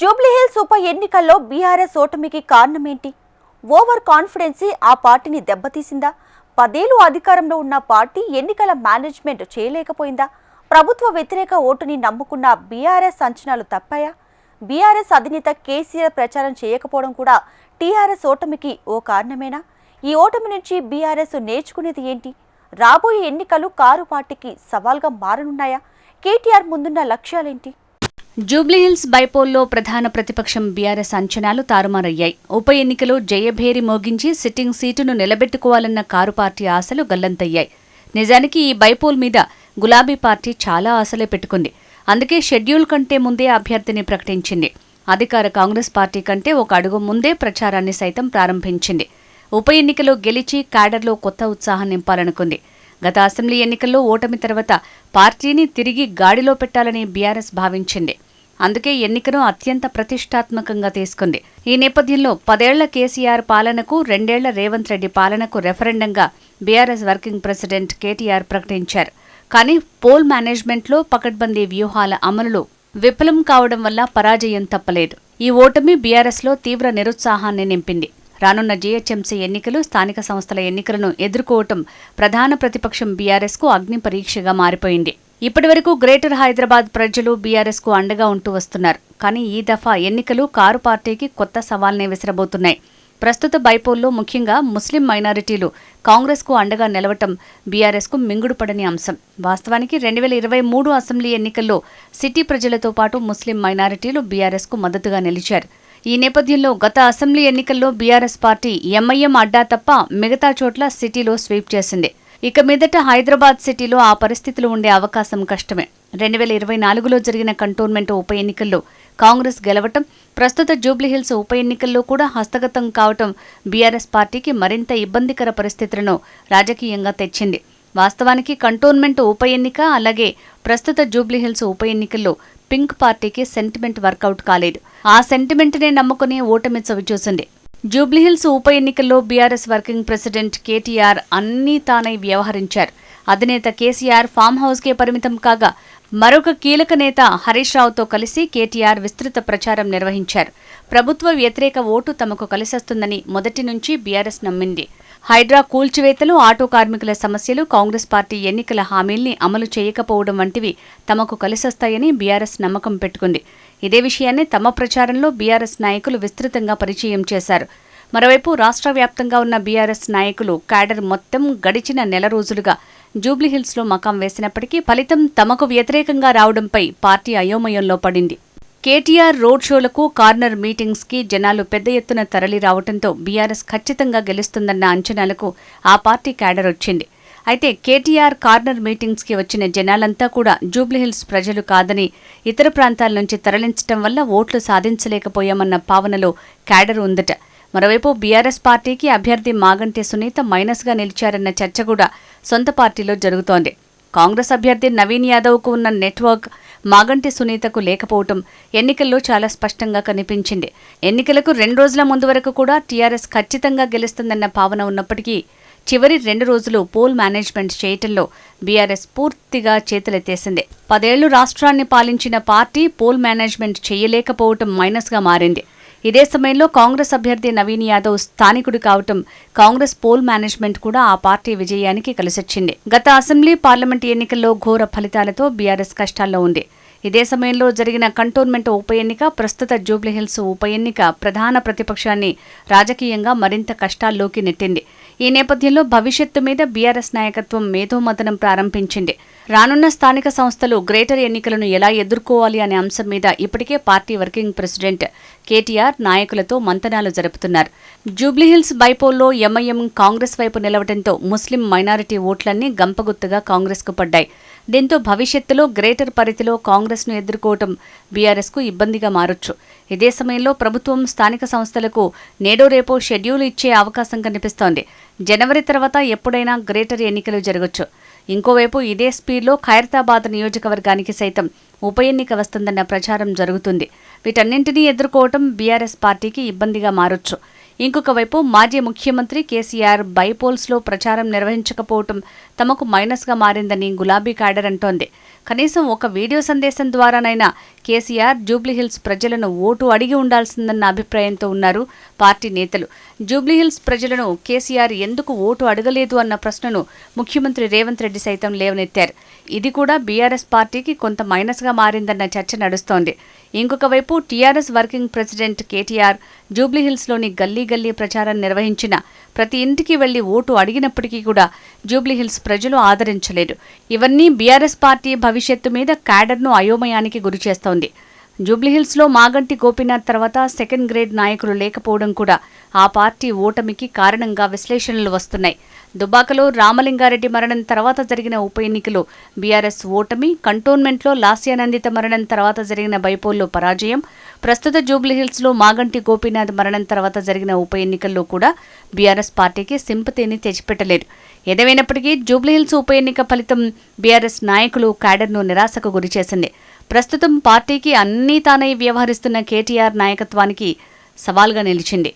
జూబ్లీహిల్స్ ఉప ఎన్నికల్లో బీఆర్ఎస్ ఓటమికి కారణమేంటి? ఓవర్ కాన్ఫిడెన్సీ ఆ పార్టీని దెబ్బతీసిందా? 10 ఏళ్లు అధికారంలో ఉన్న పార్టీ ఎన్నికల మేనేజ్మెంట్ చేయలేకపోయిందా? ప్రభుత్వ వ్యతిరేక ఓటుని నమ్ముకున్న బీఆర్ఎస్ అంచనాలు తప్పాయా? బీఆర్ఎస్ అధినేత కేసీఆర్ ప్రచారం చేయకపోవడం కూడా టీఆర్ఎస్ ఓటమికి ఓ కారణమేనా? ఈ ఓటమి నుంచి బీఆర్ఎస్ నేర్చుకునేది ఏంటి? రాబోయే ఎన్నికలు కారు పార్టీకి సవాల్గా మారనున్నాయా? కేటీఆర్ ముందున్న లక్ష్యాలేంటి? జూబ్లీహిల్స్ బైపోల్లో ప్రధాన ప్రతిపక్షం బీఆర్ఎస్ అంచనాలు తారుమారయ్యాయి. ఉప ఎన్నికలో జయభేరి మోగించి సిట్టింగ్ సీటును నిలబెట్టుకోవాలన్న కారు పార్టీ ఆశలు గల్లంతయ్యాయి. నిజానికి ఈ బైపోల్ మీద గులాబీ పార్టీ చాలా ఆశలే పెట్టుకుంది. అందుకే షెడ్యూల్ కంటే ముందే అభ్యర్థిని ప్రకటించింది. అధికార కాంగ్రెస్ పార్టీ కంటే ఒక అడుగు ముందే ప్రచారాన్ని సైతం ప్రారంభించింది. ఉప ఎన్నికలో గెలిచి క్యాడర్లో కొత్త ఉత్సాహం నింపాలనుకుంది. గత అసెంబ్లీ ఎన్నికల్లో ఓటమి తర్వాత పార్టీని తిరిగి గాడిలో పెట్టాలని బీఆర్ఎస్ భావించింది. అందుకే ఎన్నికను అత్యంత ప్రతిష్టాత్మకంగా తీసుకుంది. ఈ నేపథ్యంలో 10 ఏళ్ల కేసీఆర్ పాలనకు 2 ఏళ్ల రేవంత్ రెడ్డి పాలనకు రెఫరెండంగా బీఆర్ఎస్ వర్కింగ్ ప్రెసిడెంట్ కేటీఆర్ ప్రకటించారు. కానీ పోల్ మేనేజ్మెంట్లో పకడ్బందీ వ్యూహాల అమలులో విఫలం కావడం వల్ల పరాజయం తప్పలేదు. ఈ ఓటమి బీఆర్ఎస్లో తీవ్ర నిరుత్సాహాన్ని నింపింది. రానున్న జీహెచ్ఎంసీ ఎన్నికలు, స్థానిక సంస్థల ఎన్నికలను ఎదుర్కోవటం ప్రధాన ప్రతిపక్షం బీఆర్ఎస్కు అగ్ని పరీక్షగా మారిపోయింది. ఇప్పటివరకు గ్రేటర్ హైదరాబాద్ ప్రజలు బీఆర్ఎస్కు అండగా ఉంటూ వస్తున్నారు. కానీ ఈ దఫా ఎన్నికలు కారు పార్టీకి కొత్త సవాల్నే విసిరబోతున్నాయి. ప్రస్తుత బైపోల్లో ముఖ్యంగా ముస్లిం మైనారిటీలు కాంగ్రెస్కు అండగా నిలవటం బీఆర్ఎస్కు మింగుడుపడని అంశం. వాస్తవానికి 2023 అసెంబ్లీ ఎన్నికల్లో సిటీ ప్రజలతో పాటు ముస్లిం మైనారిటీలు బీఆర్ఎస్కు మద్దతుగా నిలిచారు. ఈ నేపథ్యంలో గత అసెంబ్లీ ఎన్నికల్లో బీఆర్ఎస్ పార్టీ ఎంఐఎం అడ్డా తప్ప మిగతా చోట్ల సిటీలో స్వీప్ చేసింది. ఇక మీదట హైదరాబాద్ సిటీలో ఆ పరిస్థితులు ఉండే అవకాశం కష్టమే. 2024లో జరిగిన కంటోన్మెంట్ ఉప ఎన్నికల్లో కాంగ్రెస్ గెలవటం, ప్రస్తుత జూబ్లీహిల్స్ ఉప ఎన్నికల్లో కూడా హస్తగతం కావటం బీఆర్ఎస్ పార్టీకి మరింత ఇబ్బందికర పరిస్థితులను రాజకీయంగా తెచ్చింది. వాస్తవానికి కంటోన్మెంట్ ఉప ఎన్నిక అలాగే ప్రస్తుత జూబ్లీహిల్స్ ఉప ఎన్నికల్లో పింక్ పార్టీకి సెంటిమెంట్ వర్కౌట్ కాలేదు. ఆ సెంటిమెంట్నే నమ్ముకుని ఓటమి చవిచూసింది. జూబ్లీహిల్స్ ఉప ఎన్నికల్లో బీఆర్ఎస్ వర్కింగ్ ప్రెసిడెంట్ కేటీఆర్ అన్నీ తానై వ్యవహరించారు. అధినేత కేసీఆర్ ఫామ్ హౌస్కే పరిమితం కాగా మరొక కీలక నేత హరీష్ రావుతో కలిసి కేటీఆర్ విస్తృత ప్రచారం నిర్వహించారు. ప్రభుత్వ వ్యతిరేక ఓటు తమకు కలిసొస్తుందని మొదటి నుంచి బీఆర్ఎస్ నమ్మింది. హైడ్రా కూల్చివేతలు, ఆటో కార్మికుల సమస్యలు, కాంగ్రెస్ పార్టీ ఎన్నికల హామీల్ని అమలు చేయకపోవడం వంటివి తమకు కలిసొస్తాయని బీఆర్ఎస్ నమ్మకం పెట్టుకుంది. ఇదే విషయాన్ని తమ ప్రచారంలో బీఆర్ఎస్ నాయకులు విస్తృతంగా పరిచయం చేశారు. మరోవైపు రాష్ట్ర వ్యాప్తంగా ఉన్న బీఆర్ఎస్ నాయకులు క్యాడర్ మొత్తం గడిచిన నెల రోజులుగా జూబ్లీహిల్స్లో మకాం వేసినప్పటికీ ఫలితం తమకు వ్యతిరేకంగా రావడంపై పార్టీ అయోమయంలో పడింది. కేటీఆర్ రోడ్ షోలకు, కార్నర్ మీటింగ్స్కి జనాలు పెద్ద ఎత్తున తరలి రావడంతో బీఆర్ఎస్ ఖచ్చితంగా గెలుస్తుందన్న అంచనాలకు ఆ పార్టీ క్యాడర్ వచ్చింది. అయితే కేటీఆర్ కార్నర్ మీటింగ్స్కి వచ్చిన జనాలంతా కూడా జూబ్లీహిల్స్ ప్రజలు కాదని, ఇతర ప్రాంతాల నుంచి తరలించడం వల్ల ఓట్లు సాధించలేకపోయామన్న భావనలో క్యాడర్ ఉందట. మరోవైపు బీఆర్ఎస్ పార్టీకి అభ్యర్థి మాగంటి సునీత మైనస్గా నిలిచారన్న చర్చ కూడా సొంత పార్టీలో జరుగుతోంది. కాంగ్రెస్ అభ్యర్థి నవీన్ యాదవ్కు ఉన్న నెట్వర్క్ మాగంటి సునీతకు లేకపోవటం ఎన్నికల్లో చాలా స్పష్టంగా కనిపించింది. ఎన్నికలకు 2 రోజుల ముందు వరకు కూడా టీఆర్ఎస్ ఖచ్చితంగా గెలుస్తుందన్న భావన ఉన్నప్పటికీ చివరి 2 రోజులు పోల్ మేనేజ్మెంట్ చేయటంలో బీఆర్ఎస్ పూర్తిగా చేతులెత్తేసింది. 10 ఏళ్లు రాష్ట్రాన్ని పాలించిన పార్టీ పోల్ మేనేజ్మెంట్ చేయలేకపోవటం మైనస్గా మారింది. ఇదే సమయంలో కాంగ్రెస్ అభ్యర్థి నవీన్ యాదవ్ స్థానికుడు కావటం, కాంగ్రెస్ పోల్ మేనేజ్మెంట్ కూడా ఆ పార్టీ విజయానికి కలిసొచ్చింది. గత అసెంబ్లీ, పార్లమెంట్ ఎన్నికల్లో ఘోర ఫలితాలతో బీఆర్ఎస్ కష్టాల్లో ఉంది. ఇదే సమయంలో జరిగిన కంటోన్మెంట్ ఉప ఎన్నిక, ప్రస్తుత జూబ్లీహిల్స్ ఉప ఎన్నిక ప్రధాన ప్రతిపక్షాన్ని రాజకీయంగా మరింత కష్టాల్లోకి నెట్టింది. ఈ నేపథ్యంలో భవిష్యత్తు మీద బీఆర్ఎస్ నాయకత్వం మేధోమథనం ప్రారంభించింది. రానున్న స్థానిక సంస్థలు, గ్రేటర్ ఎన్నికలను ఎలా ఎదుర్కోవాలి అనే అంశం మీద ఇప్పటికే పార్టీ వర్కింగ్ ప్రెసిడెంట్ కేటీఆర్ నాయకులతో మంతనాలు జరుపుతున్నారు. జూబ్లీహిల్స్ బైపోల్లో ఎంఐఎం కాంగ్రెస్ వైపు నిలవడంతో ముస్లిం మైనారిటీ ఓట్లన్నీ గంపగుత్తగా కాంగ్రెస్కు పడ్డాయి. దీంతో భవిష్యత్తులో గ్రేటర్ పరిధిలో కాంగ్రెస్ను ఎదుర్కోవటం బీఆర్ఎస్కు ఇబ్బందిగా మారొచ్చు. ఇదే సమయంలో ప్రభుత్వం స్థానిక సంస్థలకు నేడో రేపో షెడ్యూల్ ఇచ్చే అవకాశం కనిపిస్తోంది. జనవరి తర్వాత ఎప్పుడైనా గ్రేటర్ ఎన్నికలు జరగొచ్చు. ఇంకోవైపు ఇదే స్పీడ్లో ఖైరతాబాద్ నియోజకవర్గానికి సైతం ఉప ఎన్నిక వస్తుందన్న ప్రచారం జరుగుతుంది. వీటన్నింటినీ ఎదుర్కోవటం బీఆర్ఎస్ పార్టీకి ఇబ్బందిగా మారొచ్చు. ఇంకొక వైపు మాజీ ముఖ్యమంత్రి కేసీఆర్ బైపోల్స్లో ప్రచారం నిర్వహించకపోవటం తమకు మైనస్గా మారిందని గులాబీ క్యాడర్ అంటోంది. కనీసం ఒక వీడియో సందేశం ద్వారానైనా కేసీఆర్ జూబ్లీహిల్స్ ప్రజలను ఓటు అడిగి ఉండాల్సిందన్న అభిప్రాయంతో ఉన్నారు పార్టీ నేతలు. జూబ్లీహిల్స్ ప్రజలను కేసీఆర్ ఎందుకు ఓటు అడగలేదు అన్న ప్రశ్నను ముఖ్యమంత్రి రేవంత్ రెడ్డి సైతం లేవనెత్తారు. ఇది కూడా బీఆర్ఎస్ పార్టీకి కొంత మైనస్గా మారిందన్న చర్చ నడుస్తోంది. ఇంకొక వైపు టీఆర్ఎస్ వర్కింగ్ ప్రెసిడెంట్ కేటీఆర్ జూబ్లీహిల్స్లోని గల్లీ గల్లీ ప్రచారం నిర్వహించిన ప్రతి ఇంటికి వెళ్లి ఓటు అడిగినప్పటికీ కూడా జూబ్లీహిల్స్ ప్రజలు ఆదరించలేదు. ఇవన్నీ బీఆర్ఎస్ పార్టీ భవిష్యత్తు మీద క్యాడర్ను అయోమయానికి గురిచేస్తోంది. జూబ్లీహిల్స్లో మాగంటి గోపీనాథ్ తర్వాత సెకండ్ గ్రేడ్ నాయకులు లేకపోవడం కూడా ఆ పార్టీ ఓటమికి కారణంగా విశ్లేషణలు వస్తున్నాయి. దుబాకలో రామలింగారెడ్డి మరణం తర్వాత జరిగిన ఉప ఎన్నికలో బీఆర్ఎస్ ఓటమి, కంటోన్మెంట్లో లాస్యానందిత మరణం తర్వాత జరిగిన బైపోల్లో పరాజయం, ప్రస్తుత జూబ్లీహిల్స్లో మాగంటి గోపీనాథ్ మరణం తర్వాత జరిగిన ఉప ఎన్నికల్లో కూడా బీఆర్ఎస్ పార్టీకి సింపతిని తెచ్చిపెట్టలేదు. ఏదేమైనప్పటికీ జూబ్లీహిల్స్ ఉప ఎన్నిక ఫలితం బీఆర్ఎస్ నాయకులు క్యాడర్ను నిరాశకు గురిచేసింది. ప్రస్తుతం పార్టీకి అన్నీ తానై వ్యవహరిస్తున్న కేటీఆర్ నాయకత్వానికి సవాల్గా నిలిచింది.